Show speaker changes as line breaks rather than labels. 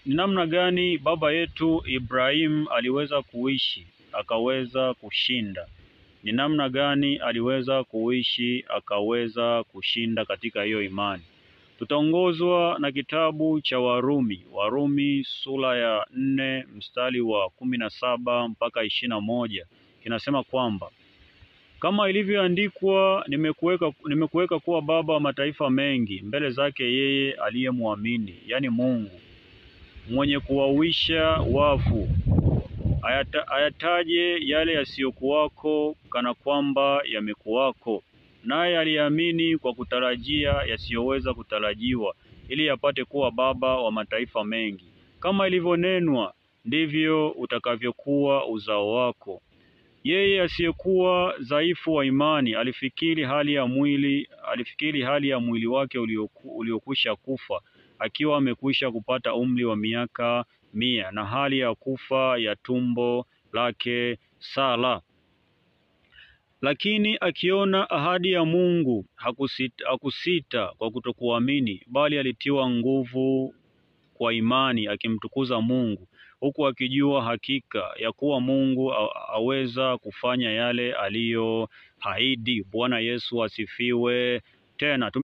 ni namna gani baba yetu Ibrahim aliweza kuishi akaweza kushinda. Ni namna gani aliweza kuishi akaweza kushinda katika hiyo imani. Tutaongozwa na kitabu cha Warumi sura ya 4 mstari wa 17 mpaka 21. Kinasema kwamba kama ilivyoandikwa, nimekuweka kuwa baba wa mataifa mengi mbele zake yeye aliyemwamini, yani Mungu, mwenye kuwahuisha wafu, ayataje yale yasiyokuwako kana kwamba yamekuwako. Naye aliamini kwa kutarajia yasiyoweza kutarajiwa, ili apate kuwa baba wa mataifa mengi. Kama ilivyonenwa, ndivyo utakavyokuwa uzao wako. Yeye asiyekuwa dhaifu wa imani alifikiri hali ya mwili wake uliokwisha kufa, akiwa amekwisha kupata umri wa miaka 100, na hali ya kufa ya tumbo lake Sara. Lakini akiona ahadi ya Mungu hakusita kwa kutokuamini, bali alitiwa nguvu kwa imani, akimtukuza Mungu, huku akijua hakika ya kuwa Mungu aweza kufanya yale aliyoahidi. Bwana Yesu asifiwe. Tena